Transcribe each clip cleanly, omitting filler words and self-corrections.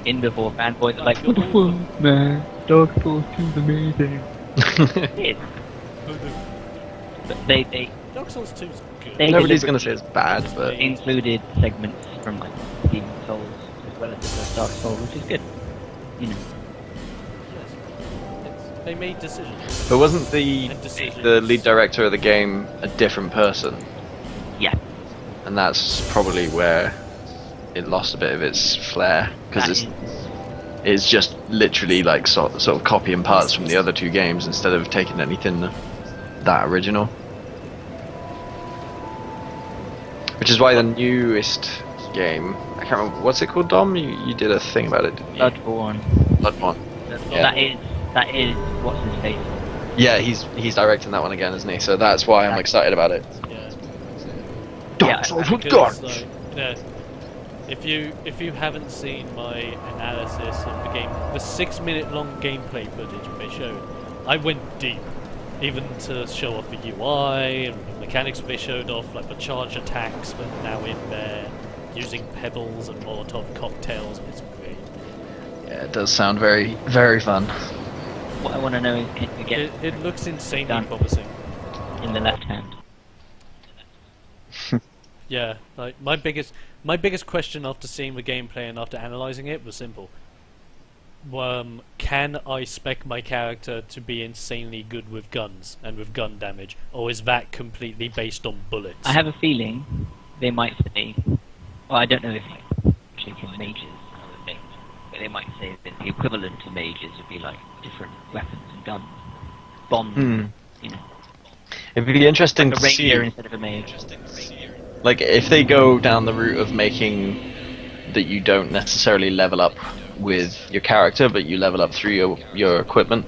in before fanboys are like, what the fuck, man? Dark Souls 2 is amazing. It is. But they Dark Souls 2 is good. They Nobody's gonna say it's bad, but included segments from like Demon Souls as well as the first Dark Souls, which is good. You know. Yes. They made decisions. but wasn't the lead director of the game a different person? Yeah. And that's probably where it lost a bit of its flair, because it's just literally like sort of copying parts from the other two games instead of taking anything that original. Which is why the newest game, I can't remember, what's it called, Dom? You did a thing about it, didn't you? Bloodborne. Bloodborne. Yeah. That is what's his face. Yeah, he's directing that one again, isn't he? So that's why I'm excited about it. Yeah. Dark Souls with Because, guns! if you haven't seen my analysis of the game, the 6-minute long gameplay footage they showed, I went deep, even to show off the UI and the mechanics they showed off, like the charge attacks that are now in there, using pebbles and Molotov cocktails. It's great. Yeah, it does sound very, very fun. What I want to know is, can you get It looks insanely done promising. in the left hand? Yeah, like my biggest question after seeing the gameplay and after analysing it was simple. Can I spec my character to be insanely good with guns and with gun damage, or is that completely based on bullets? I have a feeling they might say, well, I don't know if like chicken mages and other things, but they might say that the equivalent to mages would be like different weapons and guns, bombs, you know, It'd be interesting like a to see. ranger instead of a mage. Like, if they go down the route of making that you don't necessarily level up with your character, but you level up through your equipment,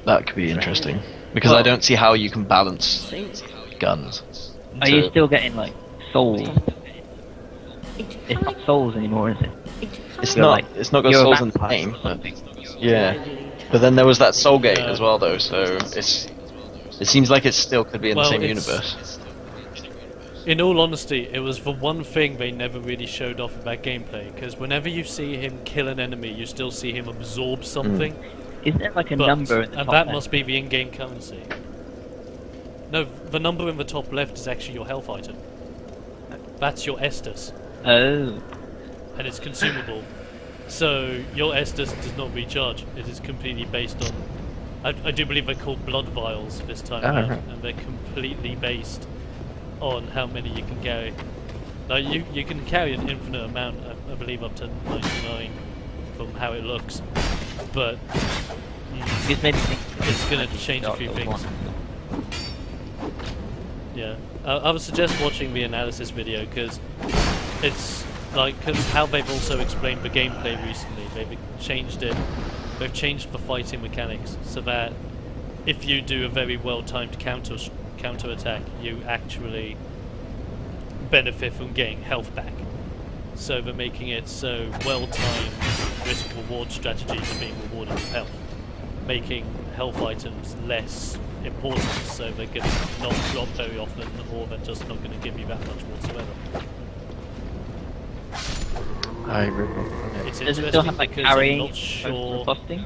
that could be interesting. Because I don't see how you can balance guns. Are you still getting like souls? It's not souls anymore, is it? It's You're not. like- It's not got you're a souls in the vampire name. or But, something. yeah. But then there was that soul gate as well, though. So it seems like it still could be in the same universe. In all honesty, it was the one thing they never really showed off about gameplay, because whenever you see him kill an enemy, you still see him absorb something. Is there like a But- number at the and top that left? must be the in-game currency. No, the number in the top left is actually your health item. That's your Estus, Oh. and it's consumable. So your Estus does not recharge. It is completely based on... I do believe they're called blood vials this time around, right. and they're completely based on how many you can carry. Now you can carry an infinite amount, I believe up to 99 from how it looks, but It's made me think it's going to change a few Dark things. Souls 1. Yeah, I would suggest watching the analysis video, because it's like, cause how they've also explained the gameplay recently. They've changed it. They've changed the fighting mechanics so that if you do a very well-timed counter attack, you actually benefit from getting health back. So they're making it so well-timed risk-reward strategies are being rewarded with health, making health items less important, so they're going to not drop very often, or they're just not going to give you that much whatsoever. I agree. It's Does it interesting still have like because I'm parrying not sure. costing?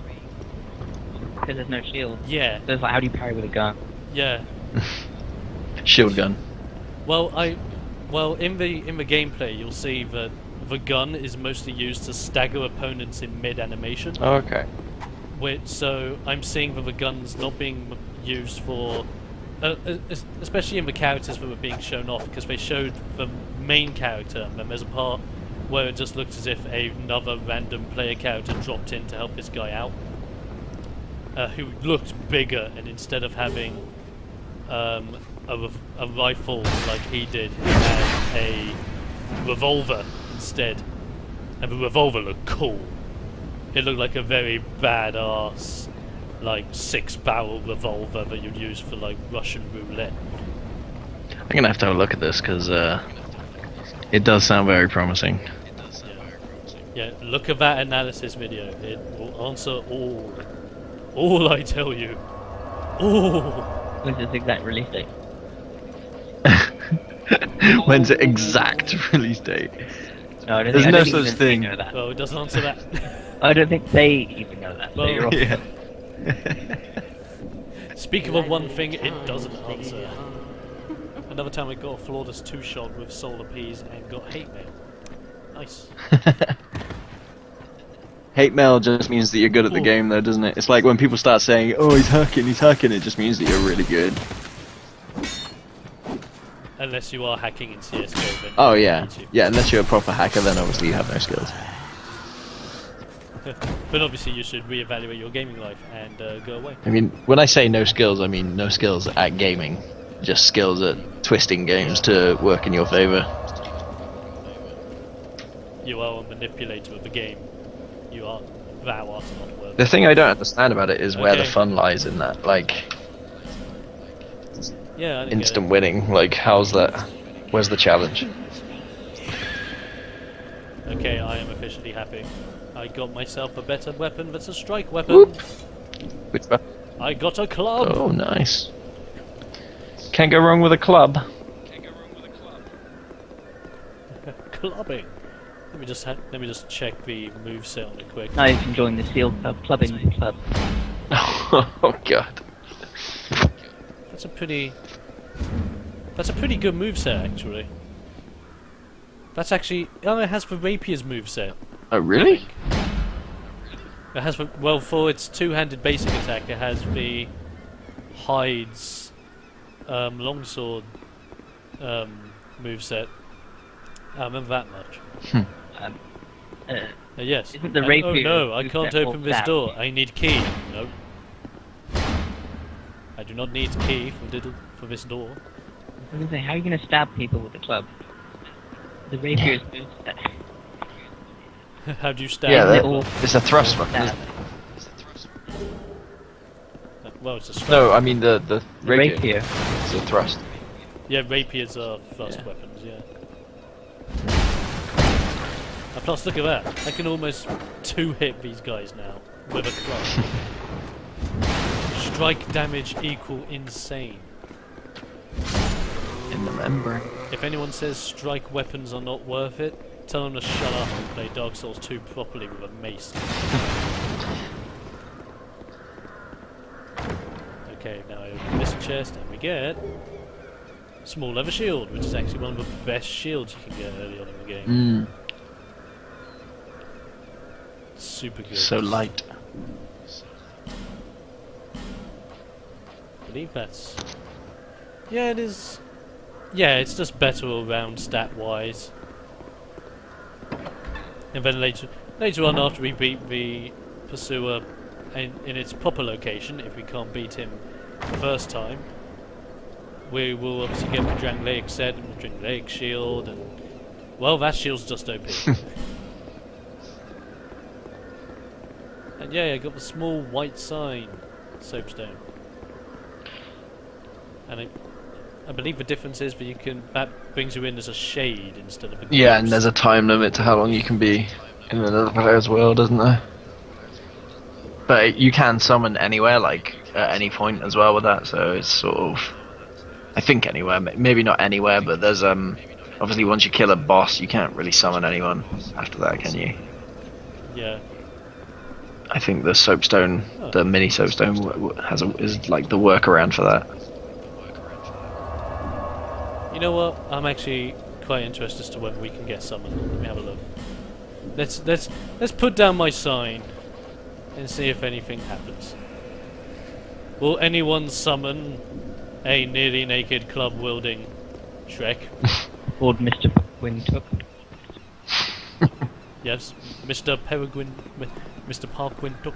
Because there's no shield. Yeah, So it's like, how do you parry with a gun? yeah. Shield gun. Well, in the gameplay, you'll see that the gun is mostly used to stagger opponents in mid-animation. Oh, okay. So I'm seeing that the gun's not being used for, especially in the characters that were being shown off, because they showed the main character, and then there's a part where it just looked as if another random player character dropped in to help this guy out, who looked bigger, and instead of having a rifle like he did, he had a revolver instead, and the revolver looked cool. It looked like a very badass, like 6-barrel revolver that you'd use for like Russian roulette. I'm gonna have to have a look at this because it does sound very promising. Yeah, look at that analysis video. It will answer all I tell you. All. When's its exact release date? When's the exact release date? No, I don't There's think, no I don't such even thing. Know that. Well, it doesn't answer that. I don't think they even know that. Well, so you're off. Yeah. Speak of one thing, it doesn't answer. Another time I got a flawless 2-shot with solar peas and got hate mail. Nice. Hate mail just means that you're good at the Ooh. game, though, doesn't it? It's like when people start saying, "Oh, he's hacking," it just means that you're really good. Unless you are hacking in CSGO, then Oh you yeah, need to. yeah. Unless you're a proper hacker, then obviously you have no skills. But obviously you should reevaluate your gaming life and go away. I mean, when I say no skills, I mean no skills at gaming, just skills at twisting games to work in your favor. You are a manipulator of the game. Thou art not worthy. The thing I don't understand about it is where the Okay. fun lies in that, like Yeah, I didn't instant get winning. Like, how's that? Where's the challenge? it. Okay, I am officially happy. I got myself a better weapon that's a strike weapon. Whoop. Which one? I got a club! Oh, nice. Can't go wrong with a club. Clubbing. Let me just check the moveset on it quick. Now you can join the Seal Club, clubbing club. Oh god. That's a pretty good moveset actually. That's actually it has the Rapier's moveset. Oh really? It has well for its two-handed basic attack. It has the Hyde's longsword moveset. I remember that much. Yes. Isn't the Oh rapier no, I moveset can't more open this stab? door. I need key. No. I do not need key for this door. I was gonna say, how are you gonna stab people with a club? The rapier's moveset. How do you stab? Yeah, little it's a thrust weapon. stab. isn't it? Well, it's a strike. No, I mean the The rapier. rapier. It's a thrust. Yeah, rapiers are thrust Yeah. weapons, yeah. And plus, look at that. I can almost two-hit these guys now with a club. Strike damage equal insane. In the membrane. If anyone says strike weapons are not worth it, tell them to shut up and play Dark Souls 2 properly with a mace. Okay, now I open this chest and we get small leather shield, which is actually one of the best shields you can get early on in the game. Super good. So light. I believe that's... Yeah, it is... Yeah, it's just better all round stat-wise. And then later on, after we beat the Pursuer in its proper location, if we can't beat him the first time, we will obviously get the Drangleic set and the Drangleic shield, and... Well, that shield's just OP. And yeah, I got the small white sign soapstone. And I believe the difference is that brings you in as a shade instead of a glimpse. Yeah, and there's a time limit to how long you can be in another player's world, isn't there? But you can summon anywhere, like at any point as well with that. So it's sort of, I think anywhere, maybe not anywhere, but there's obviously once you kill a boss, you can't really summon anyone after that, can you? Yeah. I think the soapstone, the mini soapstone, is like the workaround for that. You know what? I'm actually quite interested as to whether we can get summoned. Let me have a look. Let's put down my sign and see if anything happens. Will anyone summon a nearly naked club wielding Shrek? Called Mr. Wintook. Yes, Mr. Peregrine, Mr. Parkwintook.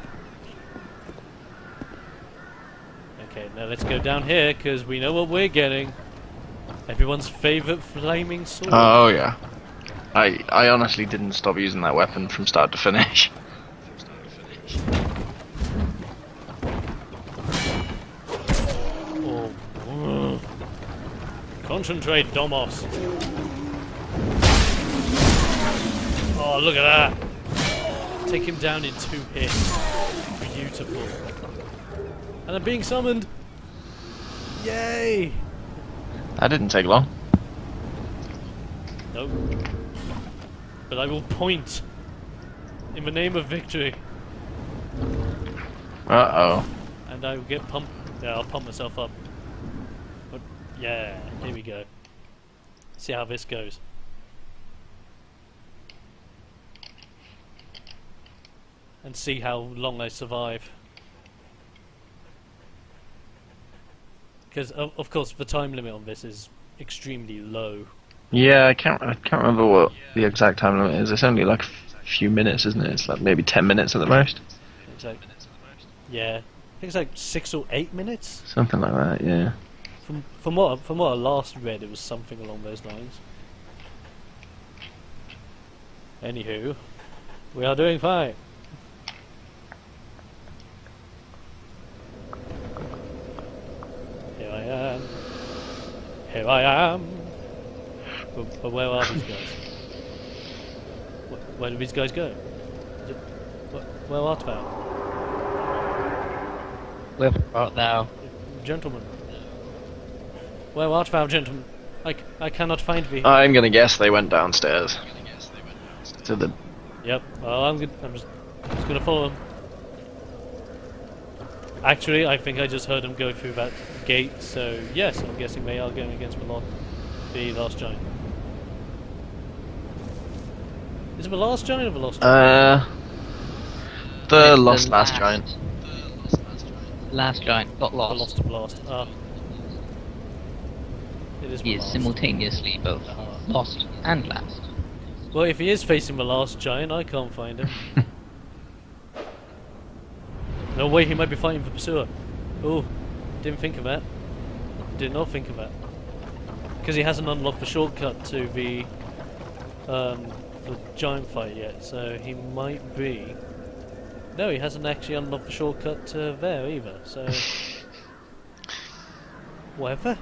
Okay, now let's go down here because we know what we're getting. Everyone's favourite flaming sword. Oh yeah. I honestly didn't stop using that weapon from start to finish. Oh. Concentrate, Domos. Oh, look at that. Take him down in 2 hits. Beautiful. And I'm being summoned. Yay! That didn't take long. Nope. but I will point in the name of victory. Uh-oh. And I will get pumped. Yeah, I'll pump myself up. But yeah, here we go. See how this goes. And see how long I survive. Because of course the time limit on this is extremely low. Yeah, I can't remember what the exact time limit is. It's only like a few minutes, isn't it? It's like maybe 10 minutes at the most. It's like, yeah, I think it's like 6 or 8 minutes. Something like that, yeah. From what I last read, it was something along those lines. Anywho, we are doing fine. Here I am. Here I am. But where are these guys? Where do these guys go? Where art thou? Where art thou? Gentlemen. Where art thou, gentlemen? I cannot find thee. I'm gonna guess they went downstairs. To the... Yep, well, I'm just gonna follow them. Actually, I think I just heard them go through that gate, so yes, I'm guessing they are going against the last giant. Is it the last giant or the lost giant? The last giant. Last giant got The lost. lost of last. Ah. It is the He is last. simultaneously both lost and last. Well, if he is facing the last giant, I can't find him. No way, he might be fighting the pursuer. Oh, didn't think of that. Did not think of that. Because he hasn't unlocked the shortcut to the giant fight yet, so he might be... No, he hasn't actually unlocked the shortcut to there either, so... Whatever.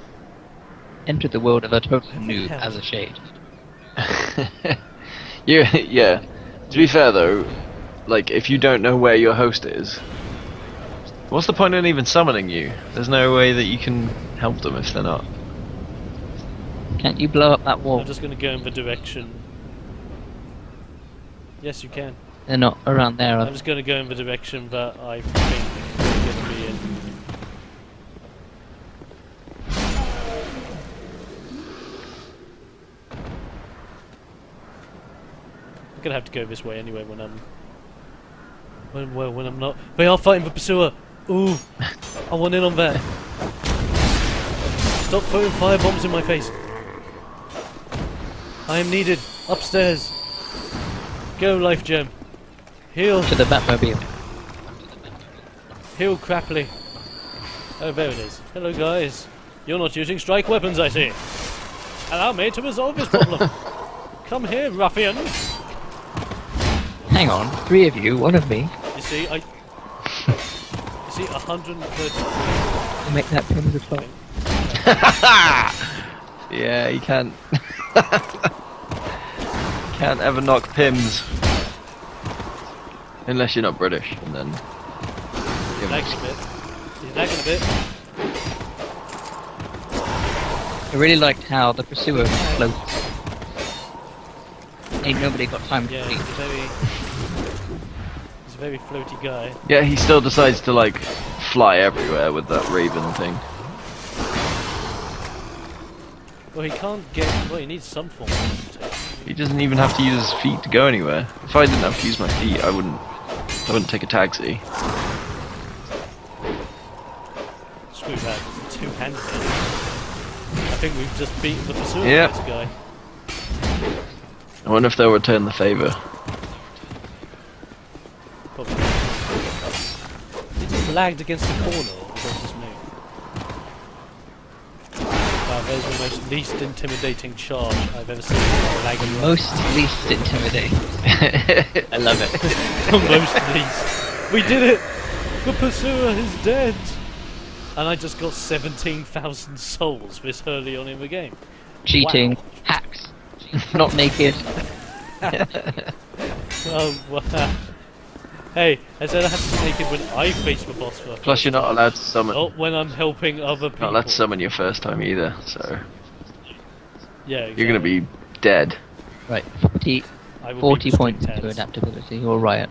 Enter the world of a total the noob hell? as a shade. Yeah. To be fair though, like if you don't know where your host is, what's the point in even summoning you? There's no way that you can help them if they're not. Can't you blow up that wall? I'm just going to go in the direction... Yes, you can. They're not around there. I'm just going to go in the direction that I think they're going to be in. I'm going to have to go this way anyway when I'm... When I'm not... They are fighting the pursuer! Ooh! I want in on that! Stop throwing firebombs in my face! I am needed! Upstairs! Go, life gem! Heal! To the Batmobile. Heal crappily. Oh, there it is. Hello, guys. You're not using strike weapons, I see. Allow me to resolve this problem. Come here, ruffian. Hang on, 3 of you, 1 of me. You see, You see, 130. I'll make that pin as well. Yeah, you can't. Can't ever knock Pims. Unless you're not British, and then... He's lagging a bit. He's lagging a bit. I really liked how the pursuer floats. Ain't nobody got time to Yeah, sleep. he's a very floaty guy. Yeah, he still decides to like fly everywhere with that raven thing. Well, he can't get... Well, he needs some form of transportation. He doesn't even have to use his feet to go anywhere. If I didn't have to use my feet, I wouldn't take a taxi. Screw that, it's two-handed. I think we've just beaten the pursuer Yep. this guy. I wonder if they'll return the favour. Probably. He just lagged against the corner, or was that just me? Wow, there's the most least intimidating charge I've ever seen. Lagging Most least intimidating. I love it. the most least. We did it! The pursuer is dead! And I just got 17,000 souls this early on in the game. Cheating. Wow. Hacks. Not naked. Oh, wow. Hey, I said I have to be naked when I face the boss for the Plus, you're not allowed to summon. Not when I'm helping other people. Not allowed to summon your first time either. So Yeah, exactly. you're gonna be dead. Right, 40. I will 40 beat the points Street to Teds. adaptability or riot.